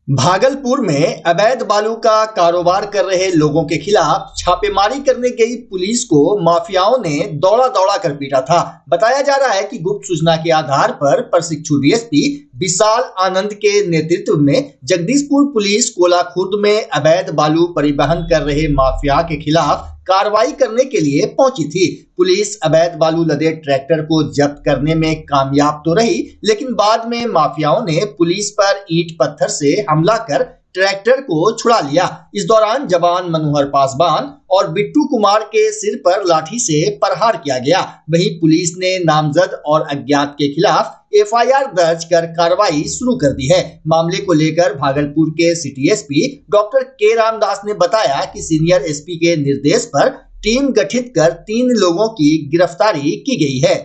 भागलपुर में अवैध बालू का कारोबार कर रहे लोगों के खिलाफ छापेमारी करने गई पुलिस को माफियाओं ने दौड़ा दौड़ा कर पीटा था। बताया जा रहा है कि गुप्त सूचना के आधार पर प्रशिक्षु डीएसपी विशाल आनंद के नेतृत्व में जगदीशपुर पुलिस कोला खुर्द में अवैध बालू परिवहन कर रहे माफिया के खिलाफ कार्रवाई करने के लिए पहुंची थी। पुलिस अवैध बालू लदे ट्रैक्टर को जब्त करने में कामयाब तो रही, लेकिन बाद में माफियाओं ने पुलिस पर ईंट पत्थर से हमला कर ट्रैक्टर को छुड़ा लिया। इस दौरान जवान मनोहर पासवान और बिट्टू कुमार के सिर पर लाठी से प्रहार किया गया। वहीं पुलिस ने नामजद और अज्ञात के खिलाफ एफआईआर दर्ज कर कार्रवाई शुरू कर दी है। मामले को लेकर भागलपुर के सिटी एसपी डॉक्टर के रामदास ने बताया कि सीनियर एसपी के निर्देश पर टीम गठित कर 3 लोगों की गिरफ्तारी की गई है।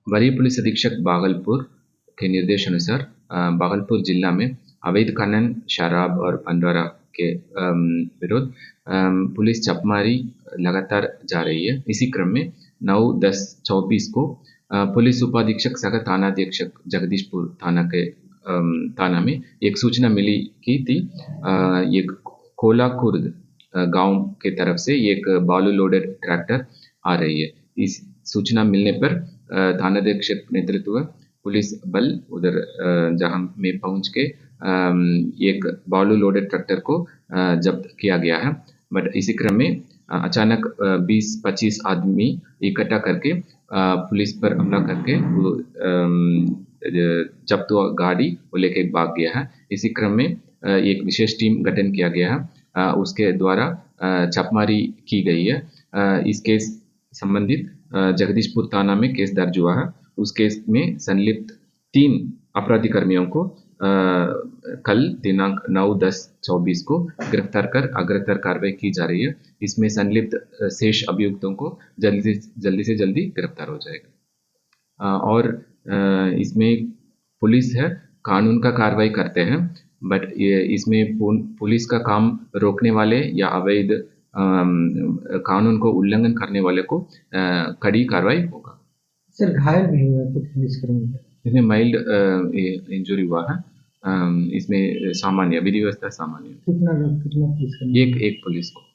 वरीय पुलिस अधीक्षक भागलपुर के निर्देश अनुसार भागलपुर जिला में अवैध खनन, शराब और भंडारा के विरुद्ध पुलिस छापेमारी लगातार जा रही है। इसी क्रम में 9/10/24 को पुलिस उपाधीक्षक सह थानाध्यक्षक जगदीशपुर थाना में एक सूचना मिली की थी। एक कोला खुर्द गांव के तरफ से एक बालू लोडेड ट्रैक्टर आ रही है। इस सूचना मिलने पर थानाध्यक्षक नेतृत्व पुलिस बल उधर जहां में पहुंच के एक बालू लोडेड ट्रैक्टर को जब्त किया गया है। बट इसी क्रम में अचानक 20-25 आदमी इकट्ठा करके पुलिस पर हमला करके वो जब्त हुआ गाड़ी वो लेके भाग गया है। इसी क्रम में एक विशेष टीम गठन किया गया है, उसके द्वारा छापेमारी की गई है। इस केस संबंधित जगदीशपुर थाना में केस दर्ज हुआ है। उस केस में संलिप्त 3 अपराधी कर्मियों को कल दिनांक 9/10/24 को गिरफ्तार कर अग्रतर कार्रवाई की जा रही है। इसमें संलिप्त शेष अभियुक्तों को जल्दी से जल्दी गिरफ्तार हो जाएगा। और इसमें पुलिस है कानून का कार्रवाई करते हैं, बट इसमें पुलिस का काम रोकने वाले या अवैध कानून को उल्लंघन करने वाले को कड़ी कार्रवाई होगा। सर, घायल नहीं हुआ तो पुलिसकर्मी इसमें माइल्ड इंजरी हुआ है। इसमें सामान्य विधि व्यवस्था सामान्य। कितना पुलिसकर्मी? एक पुलिस को।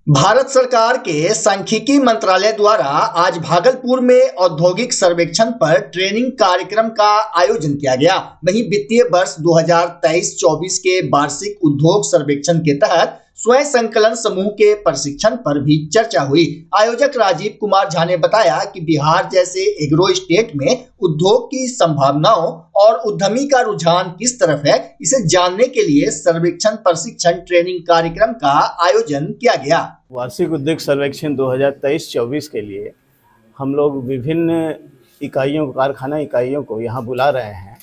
भारत सरकार के सांख्यिकी मंत्रालय द्वारा आज भागलपुर में औद्योगिक सर्वेक्षण पर ट्रेनिंग कार्यक्रम का आयोजन किया गया। वहीं वित्तीय वर्ष 2023-24 के वार्षिक उद्योग सर्वेक्षण के तहत स्वयं संकलन समूह के प्रशिक्षण पर भी चर्चा हुई। आयोजक राजीव कुमार झा ने बताया कि बिहार जैसे एग्रो स्टेट में उद्योग की संभावनाओं और उद्यमी का रुझान किस तरफ है, इसे जानने के लिए सर्वेक्षण प्रशिक्षण ट्रेनिंग कार्यक्रम का आयोजन किया गया। वार्षिक उद्योग सर्वेक्षण 2023-24 के लिए हम लोग विभिन्न इकाइयों, कारखाना इकाइयों को यहाँ बुला रहे हैं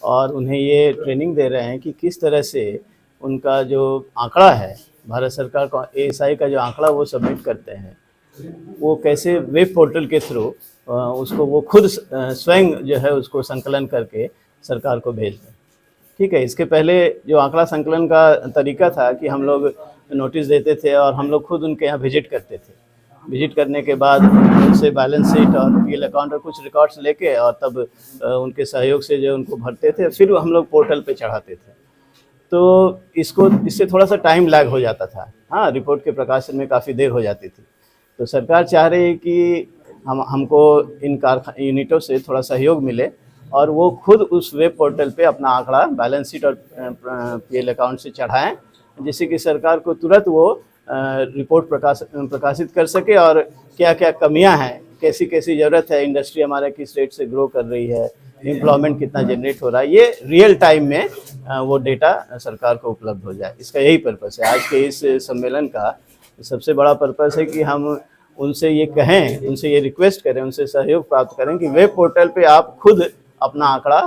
और उन्हें ये ट्रेनिंग दे रहे हैं कि किस तरह से उनका जो आंकड़ा है, भारत सरकार का ASI का जो आंकड़ा वो सबमिट करते हैं, वो कैसे वेब पोर्टल के थ्रू उसको वो खुद स्वयं जो है उसको संकलन करके सरकार को भेज दें। ठीक है। इसके पहले जो आंकड़ा संकलन का तरीका था कि हम लोग नोटिस देते थे और हम लोग खुद उनके यहाँ विजिट करते थे। विजिट करने के बाद उनसे बैलेंस शीट और पीएल अकाउंट और कुछ रिकॉर्ड्स लेके और तब उनके सहयोग से जो उनको भरते थे, फिर हम लोग पोर्टल पे चढ़ाते थे। तो इससे थोड़ा सा टाइम लैग हो जाता था। हाँ, रिपोर्ट के प्रकाशन में काफ़ी देर हो जाती थी। तो सरकार चाह रही है कि हमको इन यूनिटों से थोड़ा सहयोग मिले और वो खुद उस वेब पोर्टल पे अपना आंकड़ा, बैलेंस शीट और पीएल अकाउंट से चढ़ाएं, जिससे कि सरकार को तुरंत वो रिपोर्ट प्रकाशित कर सके और क्या क्या कमियां हैं, कैसी कैसी ज़रूरत है, इंडस्ट्री हमारा किस रेट से ग्रो कर रही है, एम्प्लॉयमेंट कितना जनरेट हो रहा है, ये रियल टाइम में वो डेटा सरकार को उपलब्ध हो जाए। इसका यही पर्पस है। आज के इस सम्मेलन का सबसे बड़ा पर्पस है कि हम उनसे ये कहें, उनसे ये रिक्वेस्ट करें, उनसे सहयोग प्राप्त करें कि वेब पोर्टल पे आप खुद अपना आंकड़ा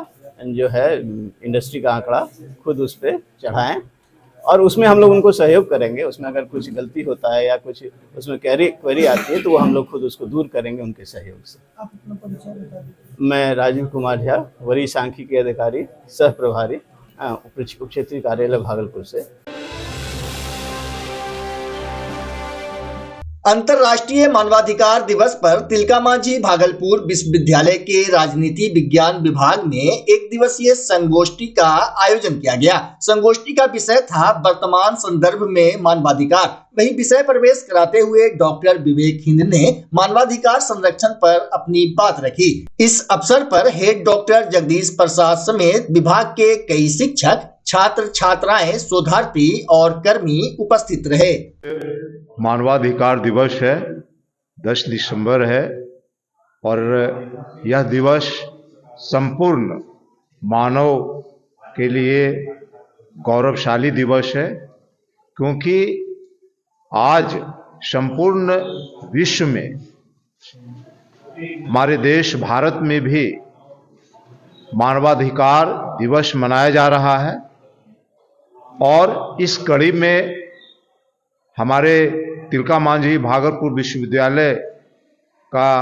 जो है, इंडस्ट्री का आंकड़ा खुद उस पर चढ़ाएँ और उसमें हम लोग उनको सहयोग करेंगे। उसमें अगर कुछ गलती होता है या कुछ उसमें क्वेरी आती है तो वो हम लोग खुद उसको दूर करेंगे उनके सहयोग से। आप अपना परिचय बता दीजिए। मैं राजीव कुमार झा, वरीय सांख्यिकी अधिकारी, सह प्रभारी, उप क्षेत्रीय कार्यालय भागलपुर से। अंतर्राष्ट्रीय मानवाधिकार दिवस पर तिलकामांझी भागलपुर विश्वविद्यालय के राजनीति विज्ञान विभाग में एक दिवसीय संगोष्ठी का आयोजन किया गया। संगोष्ठी का विषय था वर्तमान संदर्भ में मानवाधिकार। वही विषय प्रवेश कराते हुए डॉक्टर विवेक हिंद ने मानवाधिकार संरक्षण पर अपनी बात रखी। इस अवसर पर हेड डॉक्टर जगदीश प्रसाद समेत विभाग के कई शिक्षक, छात्र छात्राएं, शोधार्थी और कर्मी उपस्थित रहे। मानवाधिकार दिवस है, 10 दिसंबर है और यह दिवस संपूर्ण मानव के लिए गौरवशाली दिवस है, क्योंकि आज संपूर्ण विश्व में, हमारे देश भारत में भी मानवाधिकार दिवस मनाया जा रहा है। और इस कड़ी में हमारे तिलकामांझी भागलपुर विश्वविद्यालय का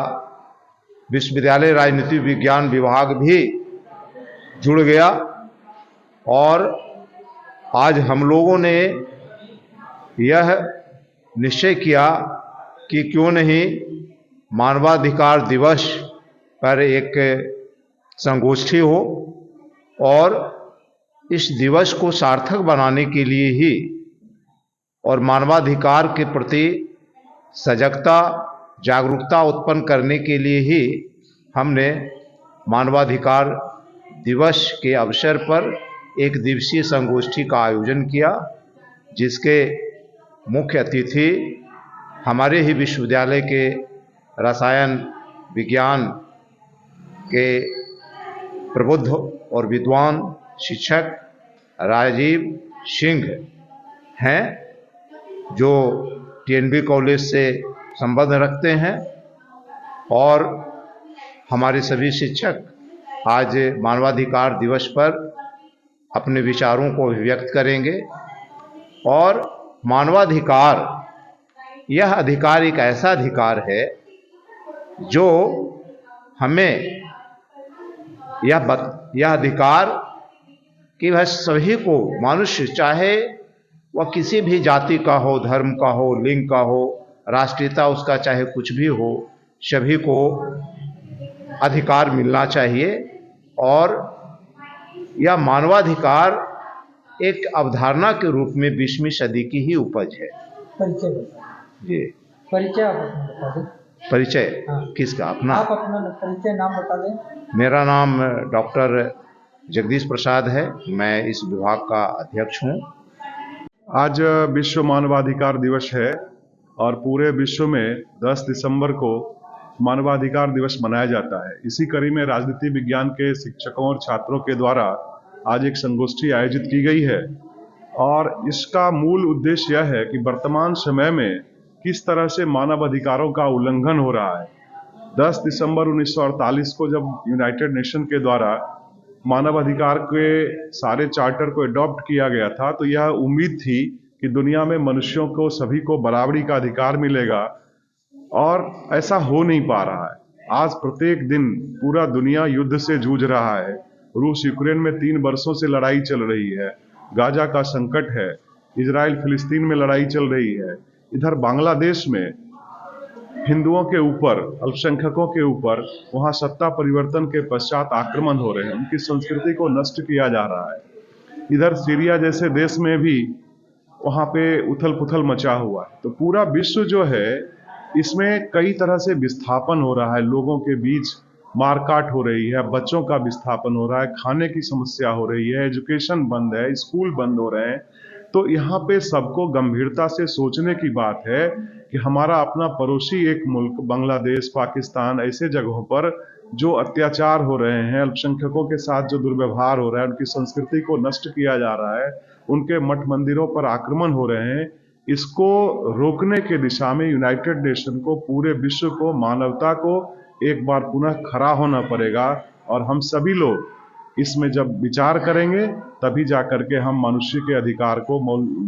विश्वविद्यालय राजनीति विज्ञान विभाग भी जुड़ गया और आज हम लोगों ने यह निश्चय किया कि क्यों नहीं मानवाधिकार दिवस पर एक संगोष्ठी हो और इस दिवस को सार्थक बनाने के लिए ही और मानवाधिकार के प्रति सजगता, जागरूकता उत्पन्न करने के लिए ही हमने मानवाधिकार दिवस के अवसर पर एक दिवसीय संगोष्ठी का आयोजन किया, जिसके मुख्य अतिथि हमारे ही विश्वविद्यालय के रसायन विज्ञान के प्रबुद्ध और विद्वान शिक्षक राजीव सिंह हैं, जो टीएनबी कॉलेज से संबंध रखते हैं। और हमारे सभी शिक्षक आज मानवाधिकार दिवस पर अपने विचारों को अभिव्यक्त करेंगे। और मानवाधिकार, यह अधिकार एक ऐसा अधिकार है जो हमें यह अधिकार कि वह सभी को, मनुष्य चाहे वह किसी भी जाति का हो, धर्म का हो, लिंग का हो, राष्ट्रीयता उसका चाहे कुछ भी हो, सभी को अधिकार मिलना चाहिए। और यह मानवाधिकार एक अवधारणा के रूप में 20वीं सदी की ही उपज है। परिचय जी, परिचय आप अपना बता दें। परिचय हाँ। किसका? अपना? आप अपना परिचय नाम बता दें। मेरा नाम डॉक्टर जगदीश प्रसाद है, मैं इस विभाग का अध्यक्ष हूँ। आज विश्व मानवाधिकार दिवस है और पूरे विश्व में 10 दिसंबर को मानवाधिकार दिवस मनाया जाता है। इसी कड़ी में राजनीति विज्ञान के शिक्षकों और छात्रों के द्वारा आज एक संगोष्ठी आयोजित की गई है और इसका मूल उद्देश्य यह है कि वर्तमान समय में किस तरह से मानव अधिकारों का उल्लंघन हो रहा है। 10 दिसंबर 1948 को जब यूनाइटेड नेशन के द्वारा मानव अधिकार के सारे चार्टर को अडॉप्ट किया गया था, तो यह उम्मीद थी कि दुनिया में मनुष्यों को, सभी को बराबरी का अधिकार मिलेगा, और ऐसा हो नहीं पा रहा है। आज प्रत्येक दिन पूरा दुनिया युद्ध से जूझ रहा है। रूस यूक्रेन में 3 वर्षों से लड़ाई चल रही है, गाजा का संकट है, इजराइल फिलिस्तीन में लड़ाई चल रही है, इधर बांग्लादेश में हिंदुओं के ऊपर, अल्पसंख्यकों के ऊपर वहां सत्ता परिवर्तन के पश्चात आक्रमण हो रहे हैं, उनकी संस्कृति को नष्ट किया जा रहा है। इधर सीरिया जैसे देश में भी वहां पे उथल पुथल मचा हुआ है। तो पूरा विश्व जो है, इसमें कई तरह से विस्थापन हो रहा है, लोगों के बीच मारकाट हो रही है, बच्चों का विस्थापन हो रहा है, खाने की समस्या हो रही है, एजुकेशन बंद है, स्कूल बंद हो रहे हैं। तो यहाँ पे सबको गंभीरता से सोचने की बात है कि हमारा अपना पड़ोसी एक मुल्क बांग्लादेश, पाकिस्तान, ऐसे जगहों पर जो अत्याचार हो रहे हैं, अल्पसंख्यकों के साथ जो दुर्व्यवहार हो रहा है, उनकी संस्कृति को नष्ट किया जा रहा है, उनके मठ मंदिरों पर आक्रमण हो रहे हैं, इसको रोकने के दिशा में यूनाइटेड नेशन को, पूरे विश्व को, मानवता को एक बार पुनः खड़ा होना पड़ेगा। और हम सभी लोग इसमें जब विचार करेंगे तभी जा करके हम मनुष्य के अधिकार को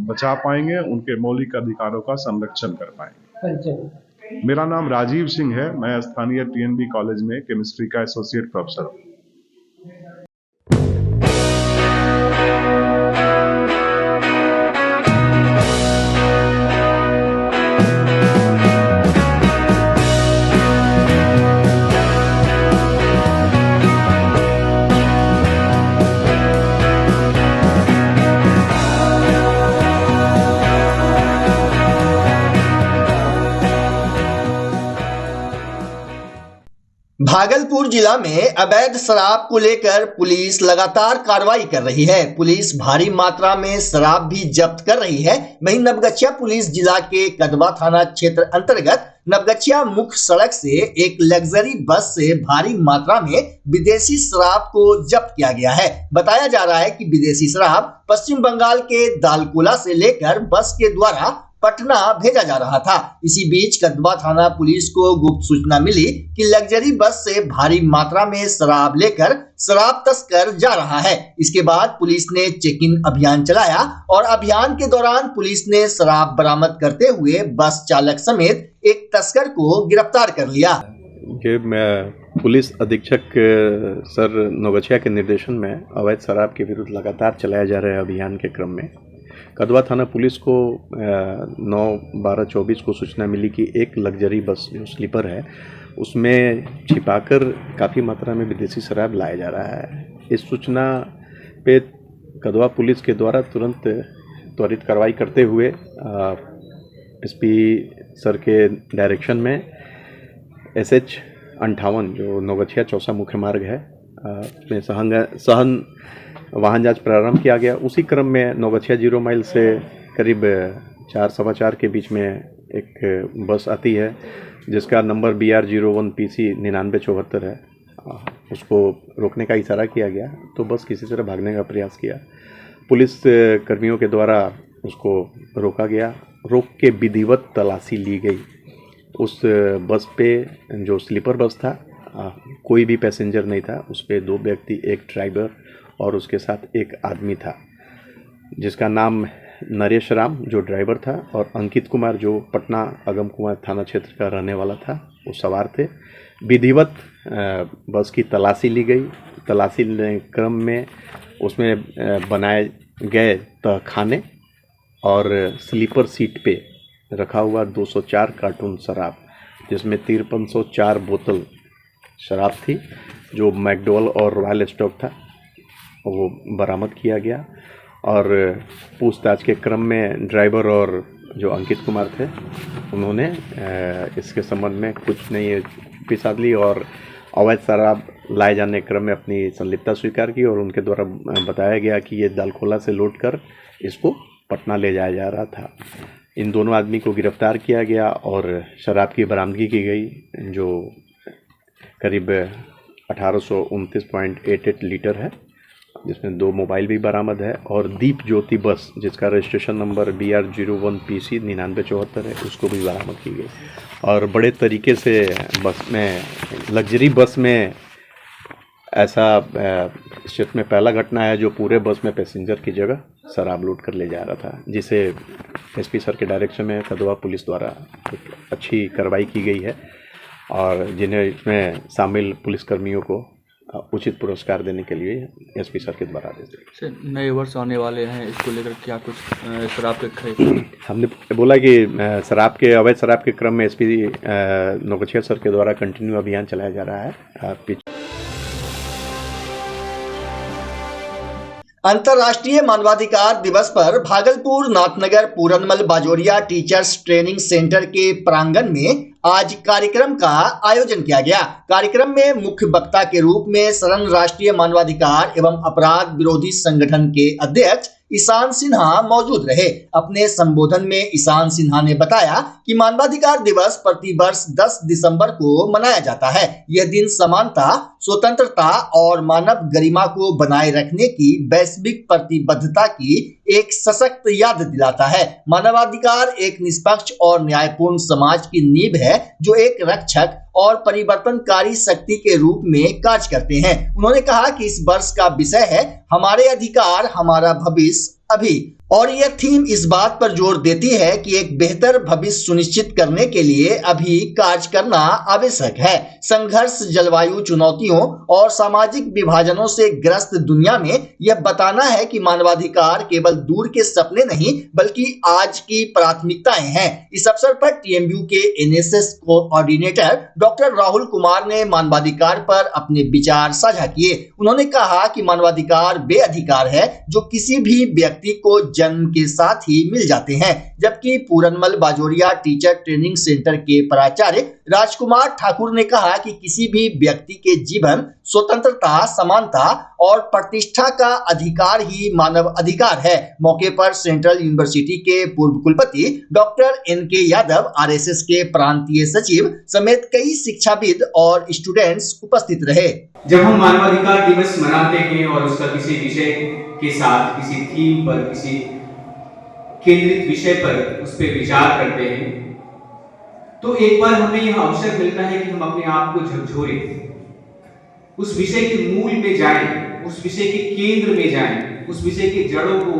बचा पाएंगे, उनके मौलिक अधिकारों का संरक्षण कर पाएंगे। परिचय। मेरा नाम राजीव सिंह है, मैं स्थानीय TNB कॉलेज में केमिस्ट्री का एसोसिएट प्रोफेसर हूँ। भागलपुर जिला में अवैध शराब को लेकर पुलिस लगातार कार्रवाई कर रही है। पुलिस भारी मात्रा में शराब भी जब्त कर रही है। वहीं नवगछिया पुलिस जिला के कदवा थाना क्षेत्र अंतर्गत नवगछिया मुख्य सड़क से एक लग्जरी बस से भारी मात्रा में विदेशी शराब को जब्त किया गया है। बताया जा रहा है कि विदेशी शराब पश्चिम बंगाल के दालकोला से लेकर बस के द्वारा पटना भेजा जा रहा था। इसी बीच कदवा थाना पुलिस को गुप्त सूचना मिली कि लग्जरी बस से भारी मात्रा में शराब लेकर शराब तस्कर जा रहा है। इसके बाद पुलिस ने चेकिंग अभियान चलाया और अभियान के दौरान पुलिस ने शराब बरामद करते हुए बस चालक समेत एक तस्कर को गिरफ्तार कर लिया। ये मैं पुलिस अधीक्षक सर नवगछिया के निर्देशन में अवैध शराब के विरुद्ध लगातार चलाया जा रहे अभियान के क्रम में कदवा थाना पुलिस को 9/12/24 को सूचना मिली कि एक लग्जरी बस जो स्लीपर है उसमें छिपाकर काफ़ी मात्रा में विदेशी शराब लाया जा रहा है। इस सूचना पे कदवा पुलिस के द्वारा तुरंत त्वरित कार्रवाई करते हुए SP सर के डायरेक्शन में SH 58 जो नवगछिया चौसा मुख्य मार्ग है में सहन वाहन जांच प्रारंभ किया गया। उसी क्रम में नवगछिया 0 माइल से करीब 4-4:15 के बीच में एक बस आती है जिसका नंबर BR 01 PC 9974 है। उसको रोकने का इशारा किया गया तो बस किसी तरह भागने का प्रयास किया। पुलिस कर्मियों के द्वारा उसको रोका गया। रोक के विधिवत तलाशी ली गई। उस बस पे जो स्लीपर बस था कोई भी पैसेंजर नहीं था। उस पे 2 व्यक्ति, एक ड्राइवर और उसके साथ एक आदमी था जिसका नाम नरेश राम जो ड्राइवर था और अंकित कुमार जो पटना अगम कुमार थाना क्षेत्र का रहने वाला था, वो सवार थे। विधिवत बस की तलाशी ली गई। तलाशी लेने क्रम में उसमें बनाए गए तहखाने और स्लीपर सीट पे रखा हुआ 204 कार्टून शराब जिसमें 5304 बोतल शराब थी जो मैकडोवेल और रॉयल स्टॉक था, वो बरामद किया गया। और पूछताछ के क्रम में ड्राइवर और जो अंकित कुमार थे उन्होंने इसके संबंध में कुछ नहीं पिसाद ली और अवैध शराब लाए जाने के क्रम में अपनी संलिप्तता स्वीकार की और उनके द्वारा बताया गया कि ये दालकोला से लौट कर इसको पटना ले जाया जा रहा था। इन दोनों आदमी को गिरफ्तार किया गया और शराब की बरामदगी की गई जो करीब 1829.88 लीटर है, जिसमें 2 मोबाइल भी बरामद है और दीप ज्योति बस जिसका रजिस्ट्रेशन नंबर BR 01 PC 9974 है उसको भी बरामद की गई। और बड़े तरीके से बस में लग्जरी बस में ऐसा क्षेत्र में पहला घटना है जो पूरे बस में पैसेंजर की जगह शराब लूट कर ले जा रहा था, जिसे SP सर के डायरेक्शन में कदवा पुलिस द्वारा एक अच्छी कार्रवाई की गई है और जिन्हें इसमें शामिल पुलिसकर्मियों को उचित पुरस्कार देने के लिए SP सर के द्वारा आदेश दिए। नए वर्ष आने वाले हैं, इसको लेकर क्या कुछ शराब के खरीद हमने बोला कि शराब के अवैध शराब के क्रम में SP नवगछिया सर के द्वारा कंटिन्यू अभियान चलाया जा रहा है। अंतर्राष्ट्रीय मानवाधिकार दिवस पर Bhagalpur Nathnagar Puranmal Bajoria teachers training centre के प्रांगण में आज कार्यक्रम का आयोजन किया गया। कार्यक्रम में मुख्य वक्ता के रूप में शरण राष्ट्रीय मानवाधिकार एवं अपराध विरोधी संगठन के अध्यक्ष ईशान सिन्हा मौजूद रहे। अपने संबोधन में ईशान सिन्हा ने बताया कि मानवाधिकार दिवस प्रतिवर्ष 10 दिसंबर को मनाया जाता है। यह दिन समानता, स्वतंत्रता और मानव गरिमा को बनाए रखने की वैश्विक प्रतिबद्धता की एक सशक्त याद दिलाता है। मानवाधिकार एक निष्पक्ष और न्यायपूर्ण समाज की नींव है जो एक रक्षक और परिवर्तनकारी शक्ति के रूप में कार्य करते हैं। उन्होंने कहा कि इस वर्ष का विषय है हमारे अधिकार हमारा भविष्य अभी, और यह थीम इस बात पर जोर देती है कि एक बेहतर भविष्य सुनिश्चित करने के लिए अभी कार्य करना आवश्यक है। संघर्ष, जलवायु चुनौतियों और सामाजिक विभाजनों से ग्रस्त दुनिया में यह बताना है कि मानवाधिकार केवल दूर के सपने नहीं बल्कि आज की प्राथमिकताएं हैं। इस अवसर पर टीएमयू के NSS coordinator doctor Rahul Kumar ने मानवाधिकार पर अपने विचार साझा किए। उन्होंने कहा कि मानवाधिकार वे अधिकार है जो किसी भी व्यक्ति को जन्म के साथ ही मिल जाते हैं, जबकि Puranmal Bajoria teacher training centre के प्राचार्य राजकुमार ठाकुर ने कहा कि किसी भी व्यक्ति के जीवन, स्वतंत्रता, समानता और प्रतिष्ठा का अधिकार ही मानव अधिकार है। मौके पर सेंट्रल यूनिवर्सिटी के पूर्व कुलपति डॉक्टर एनके यादव, आरएसएस के प्रांतीय सचिव समेत कई शिक्षाविद और स्टूडेंट्स उपस्थित रहे। जब हम मानवाधिकार दिवस मनाते हैं और उसका किसी विषय के साथ, किसी थीम पर, किसी केंद्रित विषय पर उस पर विचार करते हैं, तो एक बार हमें यह अवसर मिलता है कि हम अपने आप को झकझोरें, उस विषय के मूल में जाएं, उस विषय के केंद्र में जाएं, उस विषय के जड़ों को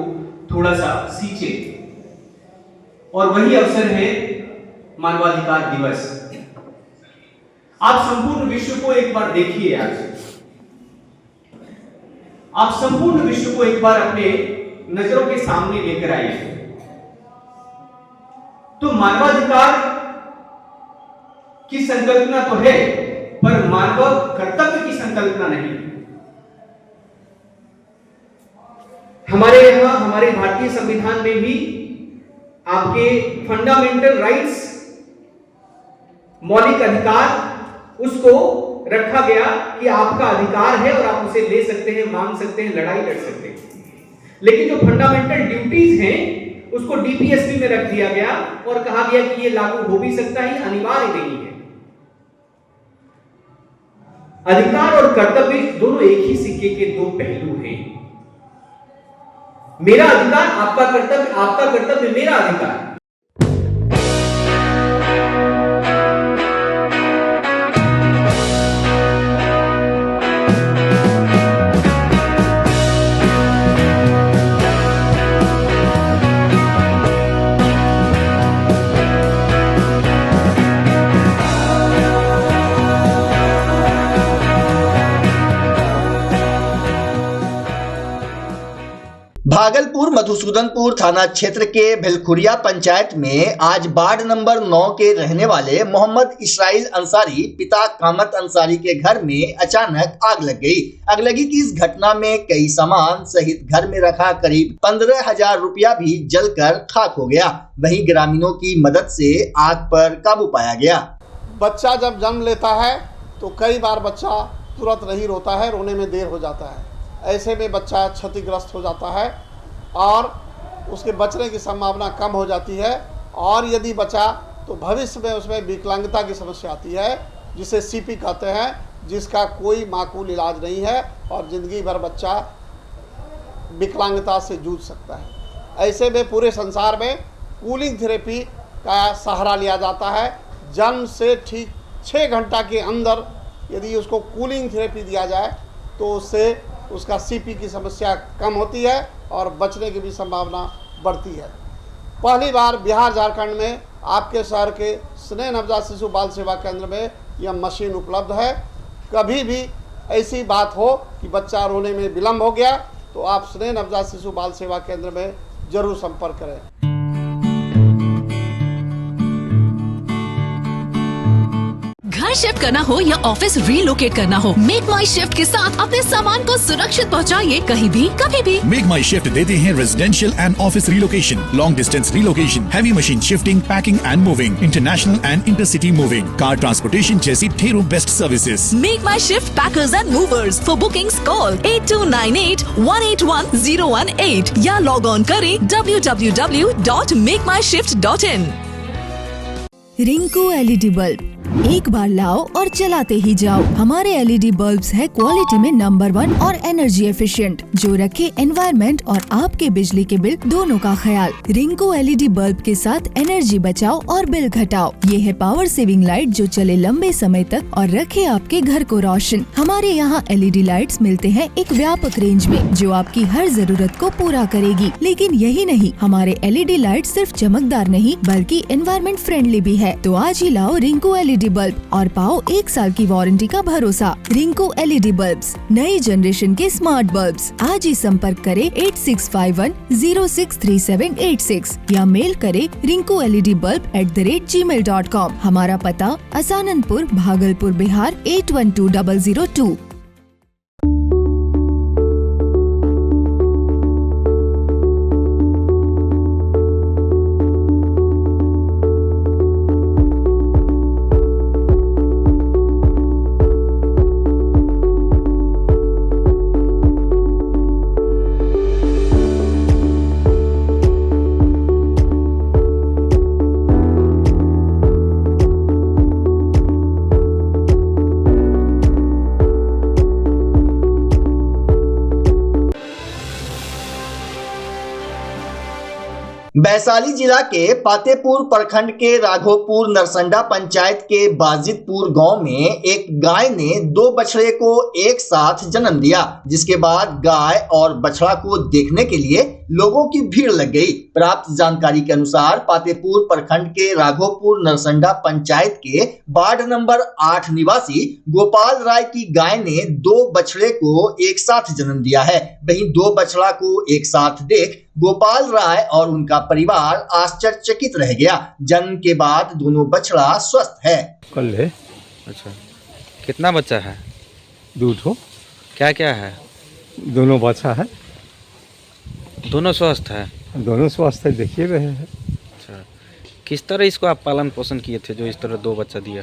थोड़ा सा सींचें। और वही अवसर है मानवाधिकार दिवस। आप संपूर्ण विश्व को एक बार देखिए, आप संपूर्ण विश्व को एक बार अपने नजरों के सामने लेकर आइए। तो मानवाधिकार की संकल्पना तो है, पर मानव कर्तव्य की संकल्पना नहीं। हमारे भारतीय संविधान में भी आपके फंडामेंटल राइट्स, मौलिक अधिकार, उसको रखा गया कि आपका अधिकार है और आप उसे ले सकते हैं, मांग सकते हैं, लड़ाई लड़ सकते हैं। लेकिन जो फंडामेंटल ड्यूटीज हैं उसको डीपीएसपी में रख दिया गया और कहा गया कि ये लागू हो भी सकता है, अनिवार्य नहीं है। अधिकार और कर्तव्य दोनों एक ही सिक्के के दो पहलू हैं। मेरा अधिकार आपका कर्तव्य, आपका कर्तव्य मेरा अधिकार। भागलपुर मधुसूदनपुर थाना क्षेत्र के भेलखुरिया पंचायत में आज वार्ड नंबर 9 के रहने वाले मोहम्मद इस्राइल अंसारी पिता कामत अंसारी के घर में अचानक आग लग गई। अगलगी की इस घटना में कई सामान सहित घर में रखा करीब 15,000 रुपया भी जलकर खाक हो गया। वहीं ग्रामीणों की मदद से आग पर काबू पाया गया। बच्चा जब जन्म लेता है तो कई बार बच्चा तुरंत नहीं रोता है, रोने में देर हो जाता है। ऐसे में बच्चा क्षतिग्रस्त हो जाता है और उसके बचने की संभावना कम हो जाती है, और यदि बचा तो भविष्य में उसमें विकलांगता की समस्या आती है, जिसे सीपी कहते हैं, जिसका कोई माकूल इलाज नहीं है और ज़िंदगी भर बच्चा विकलांगता से जूझ सकता है। ऐसे में पूरे संसार में कूलिंग थेरेपी का सहारा लिया जाता है। जन्म से ठीक 6 घंटा के अंदर यदि उसको कूलिंग थेरेपी दिया जाए तो उससे उसका सीपी की समस्या कम होती है और बचने की भी संभावना बढ़ती है। पहली बार बिहार झारखंड में आपके शहर के स्नेह नवजात शिशु बाल सेवा केंद्र में यह मशीन उपलब्ध है। कभी भी ऐसी बात हो कि बच्चा रोने में विलम्ब हो गया तो आप स्नेह नवजात शिशु बाल सेवा केंद्र में जरूर संपर्क करें। घर शिफ्ट करना हो या ऑफिस रीलोकेट करना हो, मेक माई शिफ्ट के साथ अपने सामान को सुरक्षित पहुंचाइए कहीं भी कभी भी। मेक माई शिफ्ट देते हैं residential and office relocation, long distance relocation, heavy machine shifting, packing and moving, international and intercity moving, car transportation जैसी ढेरों best services. Make my shift packers and movers. For bookings call 8298-181-018 या log on करें www.makemyshift.in। Rinku LED bulb एक बार लाओ और चलाते ही जाओ। हमारे एलईडी बल्ब्स है क्वालिटी में नंबर 1 और एनर्जी एफिशिएंट, जो रखे एनवायरनमेंट और आपके बिजली के बिल दोनों का ख्याल। रिंको एलईडी बल्ब के साथ एनर्जी बचाओ और बिल घटाओ। ये है पावर सेविंग लाइट जो चले लंबे समय तक और रखे आपके घर को रोशन। हमारे यहाँ एलईडी लाइट्स मिलते हैं एक व्यापक रेंज में, जो आपकी हर जरूरत को पूरा करेगी। लेकिन यही नहीं, हमारे एलईडी लाइट सिर्फ चमकदार नहीं बल्कि एनवायरनमेंट फ्रेंडली भी है। तो आज ही लाओ रिंको एलईडी बल्ब और पाओ 1 साल की वारंटी का भरोसा। रिंको एलईडी बल्ब्स, नई जनरेशन के स्मार्ट बल्ब्स। आज ही संपर्क करें 8651063786 या मेल करें rinkoledbulb@gmail.com। हमारा पता असाननपुर, भागलपुर, बिहार 812002। वैशाली जिला के पातेपुर प्रखंड के राघोपुर नरसंडा पंचायत के बाजितपुर गांव में एक गाय ने 2 बछड़े को एक साथ जन्म दिया, जिसके बाद गाय और बछड़ा को देखने के लिए लोगों की भीड़ लग गई। प्राप्त जानकारी के अनुसार पातेपुर प्रखंड के राघोपुर नरसंडा पंचायत के वार्ड नंबर 8 निवासी गोपाल राय की गाय ने 2 बछड़े को एक साथ जन्म दिया है। वहीं 2 बछड़ा को एक साथ देख गोपाल राय और उनका परिवार आश्चर्यचकित रह गया। जन्म के बाद दोनों बछड़ा स्वस्थ है। कल है। अच्छा, कितना बच्चा है? 2 ठो। क्या क्या है? दोनों बच्चा है। दोनों स्वस्थ है? दोनों स्वस्थ है, देखिए रहे हैं। अच्छा, किस तरह इसको आप पालन पोषण किए थे जो इस तरह 2 बच्चा दिया?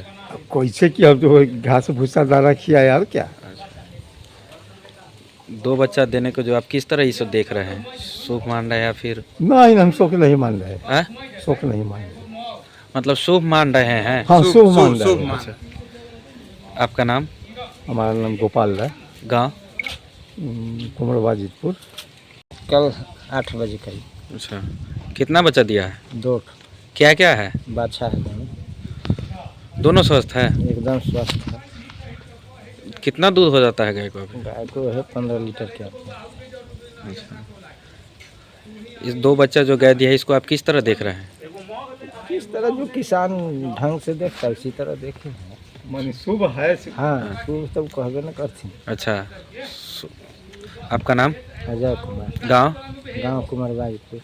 कैसे किया, तो घास भूसा दाना किया यार। क्या 2 बच्चा देने को जो आप किस तरह इसे देख रहे हैं, शुभ मान रहे हैं या फिर? नहीं, हम शोक नहीं मान रहे हैं। शोक नहीं मान रहे, मतलब शुभ मान रहे हैं? हाँ, शुभ मान रहे हैं। अच्छा, आपका नाम? हमारा नाम गोपाल है। गाँव? कुमरबाजितपुर। कल 8 बजे करीब। अच्छा, कितना बच्चा दिया है? 2। क्या क्या है? बाछा है दोनों स्वस्थ है? एकदम स्वस्थ है। कितना दूध हो जाता है गाय को? गाय को है 15 लीटर के। अच्छा, इस 2 बच्चा जो गाय दिया है इसको आप किस तरह देख रहे हैं? किस तरह जो किसान ढंग से देखता है उसी तरह देखे। माने शुभ है। हाँ, शुभ तो कहबे न करती। अच्छा, आपका नाम? अजय कुमार। गाँव? गाँव कुमरबाजीपुर।